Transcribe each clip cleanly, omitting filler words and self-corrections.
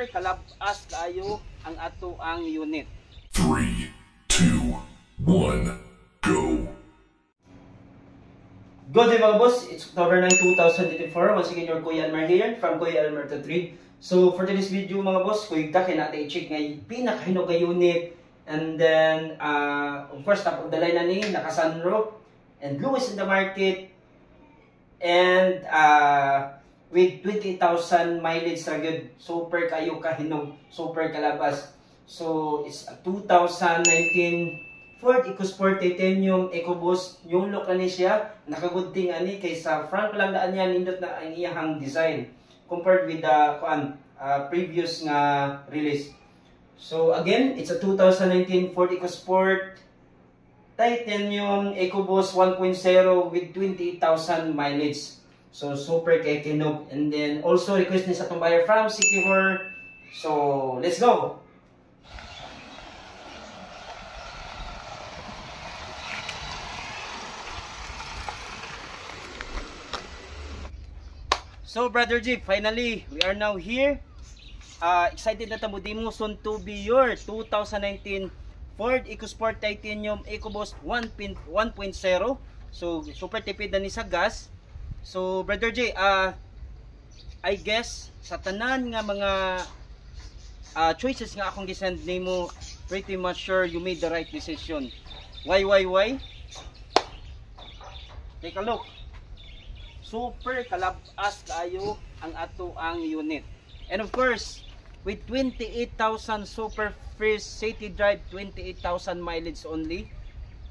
super kalabas kayo ang ato ang unit. 3, 2, 1, go! Good day mga boss, it's October 9, 2024. Once again, your Kuya Elmer here from Kuya Elmer to 3. So for today's video mga boss, kuya natin i-check ngay pinakahinog nga unit. And then, of course, top of the line na ni, naka-sunroof and lowest in the market. And with 20,000 mileage na good. Super kayo kahinog, super kalabas. So it's a 2019 Ford EcoSport Titanium EcoBoost. Yung look ani siya, nakagunting ani kaysa front lang daan niya nindot na ang iyang design compared with the previous nga release. So again, it's a 2019 Ford EcoSport Titanium EcoBoost 1.0 with 28,000 mileage. So super kay kinog. And then also request ni sa itong buyer from Secure. So let's go. So Brother Jeep, finally we are now here. Excited na tamo demo soon to be your 2019 Ford EcoSport Titanium EcoBoost 1.0. So super tipid na ni sa gas. So Brother J, I guess sa tanan nga mga choices nga akong gisend nimo, pretty much sure you made the right decision. Why? Take a look. Super kalabas kayo ang ato ang unit. And of course, with 28,000 super fresh city drive, 28,000 mileage only,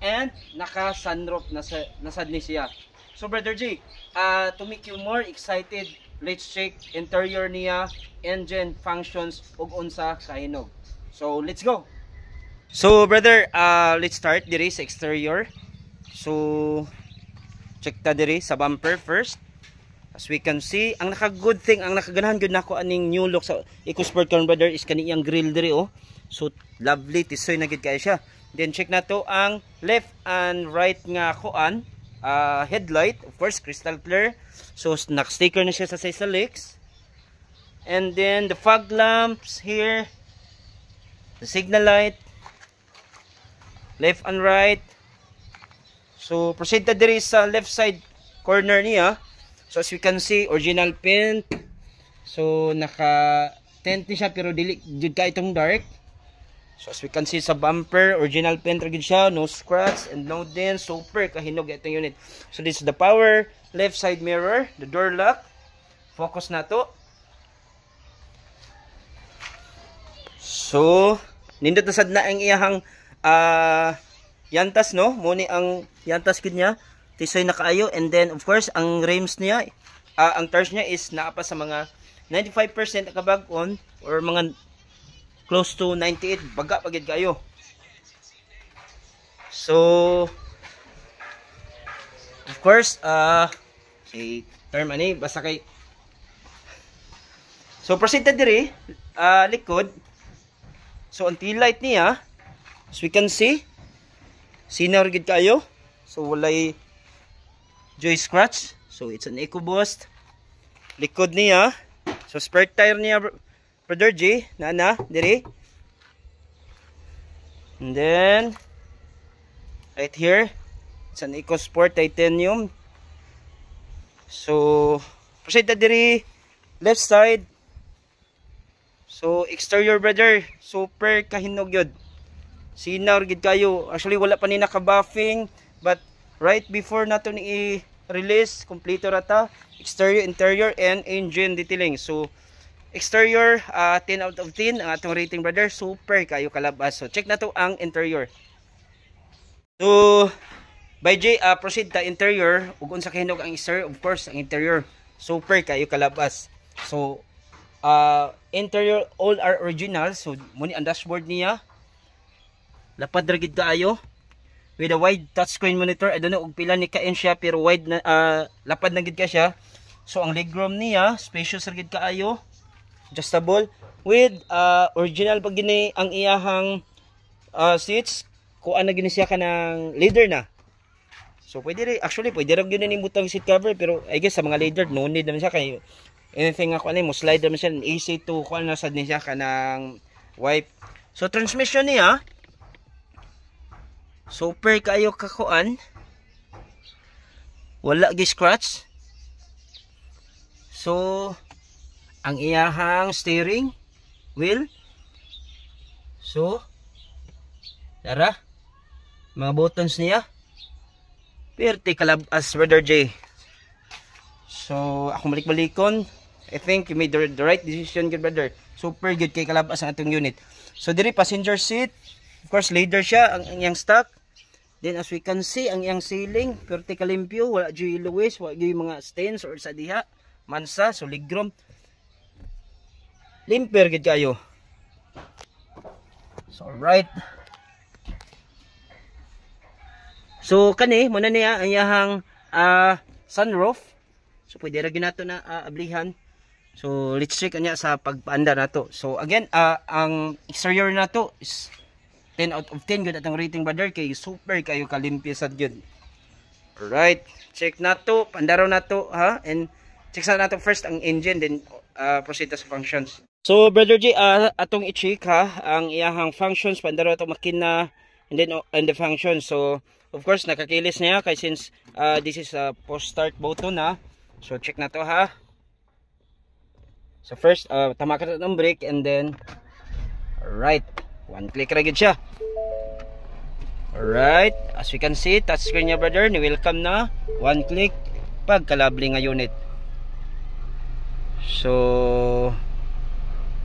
and naka sunroof nasad ni siya. So Brother J, to make you more excited, let's check interior niya, engine functions ug unsa kahinog. So let's go. So brother, let's start diri sa exterior. So check ta diri sa bumper first. As we can see, ang naka-good thing, ang nakaganahan gud nako aning new look sa EcoSport karon brother is kaniyang grill diri oh. So lovely, tisoy na gid kay siya. Then check na to ang left and right nga kuan, headlight, of course crystal clear. So naka-sticker na siya sa legs. And then the fog lamps here, the signal light, left and right. So proceed ta diri sa left side corner niya. So as you can see, original paint. So naka tint ni siya pero dili jud ka itong dark. So as we can see sa bumper, original paint ra gid siya, no scratch and no dent. Super kahinog itong unit. So this is the power left side mirror, the door lock. Focus na to. So nindot na sad na ang iyahang yantas, no? Muni ang yantas gid niya. Tisoy na kaayo. And then of course ang rims niya, ang tires niya is naapa sa mga 95% kabag-on or mga close to 98, baga pagid kayo. So of course say term ani basta kay. So proceed ta diri likod. So ang tail light niya, as we can see, sinaw gid kayo. So walay joy scratch. So it's an EcoBoost. Likod niya, so spare tire niya Brother J, nana diri. And then right here, it's an EcoSport Titanium. So proceed na diri left side. So exterior brother, super kahinog yun. Sinaw gid kayo. Actually wala pa ni naka-buffing, but right before nato ni i-release, kompleto rata exterior, interior and engine detailing. So exterior 10 out of 10 ang atong rating brother. Super kayo kalabas. So check na to ang interior. So by J, proceed ta interior ug unsa kahinog ang exterior. Of course ang interior super kayo kalabas. So interior all are original. So muni ang dashboard niya, lapad ra gid kaayo with a wide touchscreen monitor. I don't know og pila ni ka-inch siya pero wide na, lapad na gid ka siya. So ang legroom niya spacious ra gid kaayo, adjustable with original pag gini ang iyahang seats. Kuan na gini siya kanang leather na. So pwede rin, actually pwede rin yun yung butang seat cover, pero I guess sa mga leather no need naman siya kay anything ako ani mo slide naman siya, easy to kuan na sad ni siya kanang wipe. So transmission niya super kayo kakuan, wala gi scratch. So ang iyahang steering wheel, so tara mga buttons niya perti kalabas Brother J. So ako balik-balikon, I think you made the right decision good brother. Super good kay kalabas ang atong unit. So diri passenger seat, of course leather siya ang iyang stock. Then as we can see ang iyang ceiling perti kalimpyo, wala gyud luwis, wala gyud mga stains or sa diha mansa, so ligrom limper gid kayo. So right, so kani muna niya ang iyahang sunroof. So pwede ra gyud nato na ablihan. So let's check anya sa pagpaanda nato. So again, ang exterior nato is 10 out of 10 gyud atong rating brother kay super kayo kalimpyo sad gyud. Alright, check nato, pandaraw nato ha, and check sa nato first ang engine, then proceed sa functions. So brother J, atong i-check ha ang iyahang functions, pandaraw ato makina, and then and the functions. So of course nakakilis niya kay since this is a post start button ha. So check na to ha. So first tama ka ng brake, and then right, one click ra gid siya. Alright, as we can see touch screen niya brother, ni welcome na, one click pagkalabli nga unit. So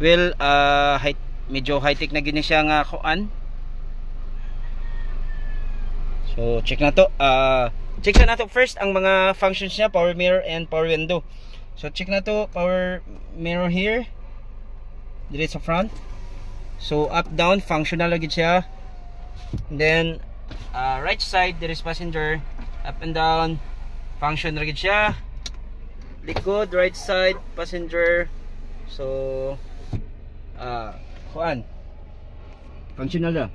well, medyo high tech na gini siya nga kuan. So check na to, check na nato first ang mga functions niya, power mirror and power window. So check na to, power mirror here dire sa front. So up down functional lagi siya. And then right side there is passenger, up and down function lagi siya. Likod right side passenger. So kuan functional na.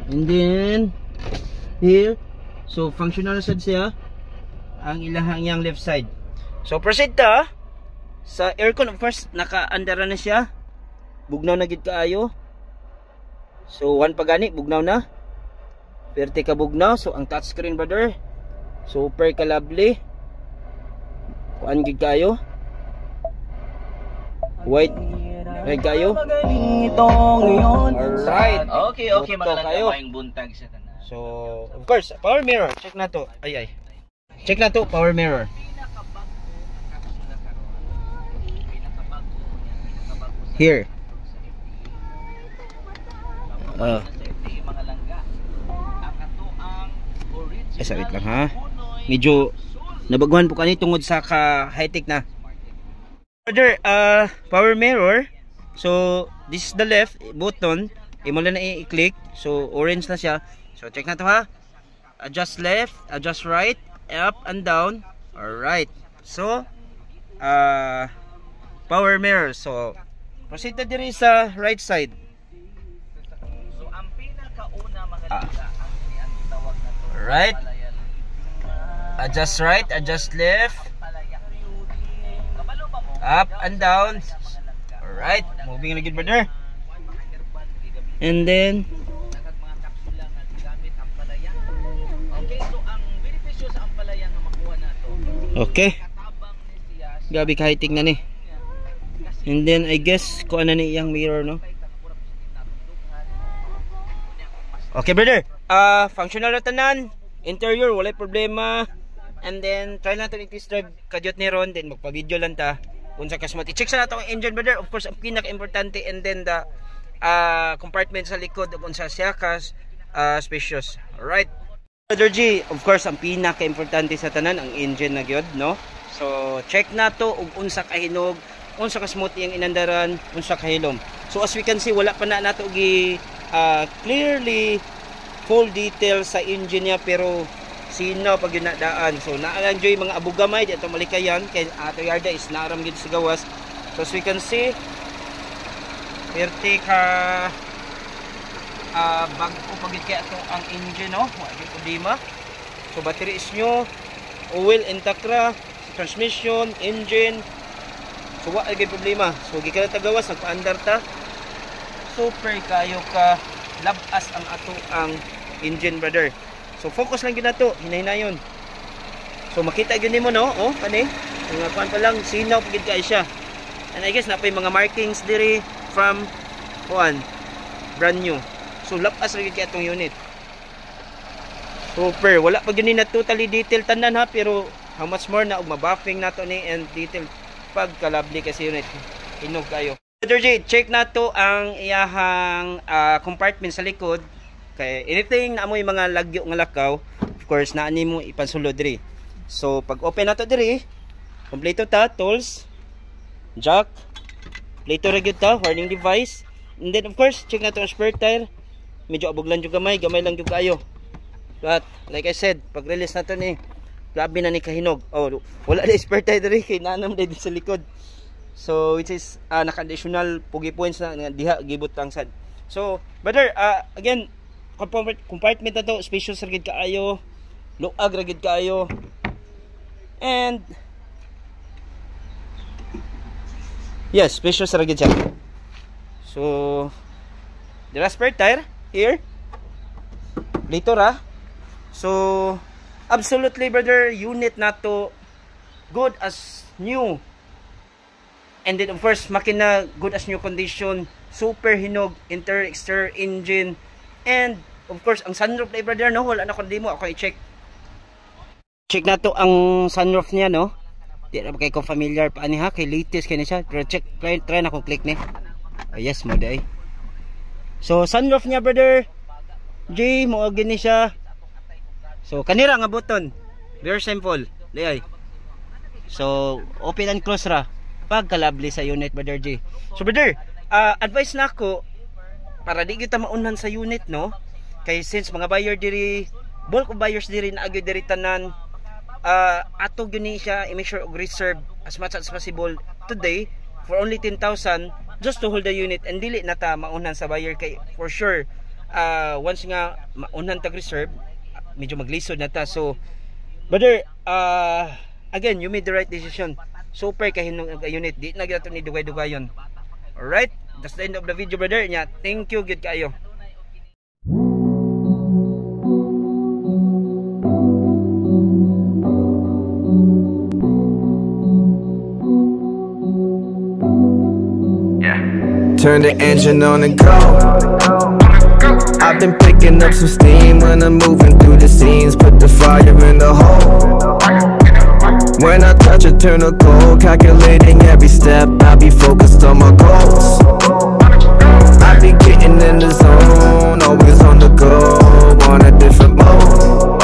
And then here, so functional sad siya ang ilahang yang left side. So proceed ta sa aircon. Of course naka-andara na siya, bugnaw na gid kaayo. So one pagani bugnaw na, perte ka bugnaw. So ang touchscreen brother super ka lovely, kuan gid kayo, white red kayo. Alright, Okay, magandang kamayong buntag sa tanan. so of course power mirror, check na to, check na to power mirror. Here wait lang ha, medyo nabaguhan po kani tungod sa ka high tech na brother. Power mirror, so this is the left button, imo lang na i-click, so orange na siya. So check na to ha, adjust left, adjust right, up and down. Alright, so power mirror. So proceed na diri sa right side. So ang pinakauna mga langga ang tawag na to. Right, adjust right, adjust left, up and down. Alright, moving na gid brother. And then okay, so ang benepisyo sa ampalayan nga makuha nato, okay, katabang ni siya gabi kahit tingnan ni. And then I guess kuan na ni iyang mirror no. Okay brother, functional na tanan, interior walay problema. And then try natin i-test drive kadyot ni Ron, then magpa-video lang ta unsa kas mati-check sa nato ang engine brother. Of course ang pinaka-importante, and then the compartment sa likod ug unsa siya kas spacious. Alright brother G, of course ang pinaka-importante sa tanan ang engine na gyud no. So check nato ug unsa kahinog, unsa ka smooth iyang inandaran, unsa kahilom. So as we can see wala pa na nato gi clearly full detail sa engine niya, pero sino pag yun nadaan. So na-enjoy mga abugamay dito malikayan kay ato yarda is naram gid sa gawas. So as we can see perte ka bago pagit kay ato ang engine no, wa gyud problema. So battery is nyo, oil intact ra, transmission, engine. So wa ay problema. So gikan tagawas nagpaandar ta. Super kayo ka labas ang ato ang engine, brother. So focus lang gyud nato, hinay-hinayon. So makita gyud nimo no, oh kani. Mga kuan pa lang sinaw pagid kay siya. And I guess napay mga markings diri from kuan brand new. So labas ra gyud kay atong unit. Super, wala pa gyud ni na totally detailed tanan ha, pero how much more na og mabuffing nato ni and detail pagkalabli kasi unit. Hinog kayo. Brother J, check nato ang iyahang compartment sa likod. Kay anything na amoy mga lagyo nga lakaw, of course naa nimo ipansulod diri. So pag open nato diri, kompleto ta, tools, jack, kompleto ra gyud ta, warning device. And then of course, check nato ang spare tire. Medyo abog lang jud gamay lang jud kayo. But like I said, pag release nato ni, grabe na ni kahinog. Oh, wala na spare tire diri kay nanam diri sa likod. So which is naka-additional pugi points na diha gibot lang sad. So brother, again, compartment na to, spacious ra gid kaayo, luag ra gid kaayo. And yes, spacious ra gid siya. So the spare tire here dito ra. So absolutely brother, unit na to good as new. And then of course makina good as new condition, super hinog, interior exterior engine. And of course ang sunroof na brother no, wala na kundi mo ako i-check. Check na to ang sunroof niya no. Di na kay ko familiar pa ani ha, kay latest kay ni siya. Pero check, try na ko click ni. Oh, yes mo day. So sunroof niya brother J mo gini siya. So kanira nga button, very simple. Dayay. So open and close ra pagkalabli sa unit brother J. So brother, advice na ako para di kita maunhan sa unit no. Kay since mga buyer diri, bulk of buyers diri na agyo diri tanan, ato gyud ni siya i-make sure og reserve as much as possible today for only 10,000 just to hold the unit, and dili na ta maunhan sa buyer kay for sure once nga maunhan tag reserve medyo maglisod na ta. So brother, again, you made the right decision. Super kahinog unit, di na gyud ni dugay-dugayon. Alright, that's the end of the video brother nya. Thank you gud kaayo. Turn the engine on and go. I've been picking up some steam when I'm moving through the scenes. Put the fire in the hole. When I touch it, turn a cold. Calculating every step, I'll be focused on my goals. I be getting in the zone, always on the go, on a different mode.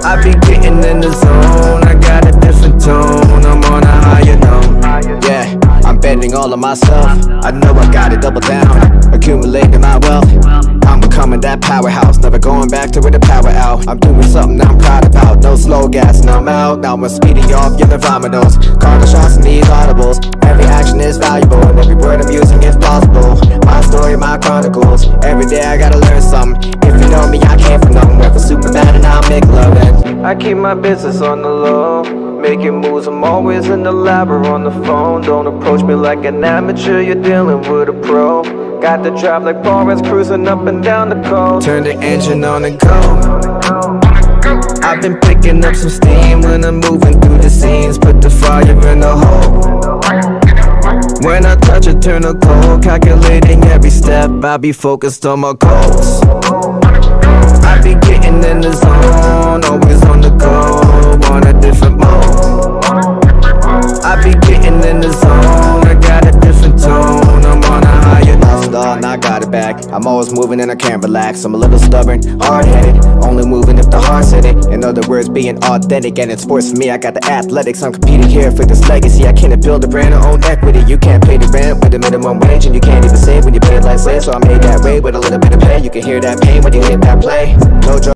I be getting in the zone, I got a different tone, I'm on a higher note. Yeah, I'm betting all of myself, I know I gotta double down, accumulating my wealth. I'm becoming that powerhouse, never going back to where the power out. I'm doing something I'm proud about, no slow gas, no I'm out. Now I'm speeding off, yelling vomitos, calling the shots in these audibles. Every action is valuable, and every word I'm using is plausible. My story, my chronicles, every day I gotta learn something. If you know me, I came from nowhere, for super bad and I'll make love it. I keep my business on the low, making moves, I'm always in the lab or on the phone. Don't approach me like an amateur, you're dealing with a pro. Got the drive like Forrest, cruising up and down the coast. Turn the engine on and go. I've been picking up some steam when I'm moving through the scenes. Put the fire in the hole. When I touch it, turn a cold. Calculating every step, I'll be focused on my goals. I be getting in the zone, always on the go, on a different mode. I be getting in the zone, I got a different tone, I'm on a higher note. And I got it back, I'm always moving and I can't relax. I'm a little stubborn, hard-headed, only moving if the heart's in it. In other words, being authentic, and it's sports for me, I got the athletics. I'm competing here for this legacy, I can't build a brand or own equity. You can't pay the rent with a minimum wage, and you can't even save when you pay it like slaves. So I made that way with a little bit of pay. You can hear that pain when you hit that play. No joke.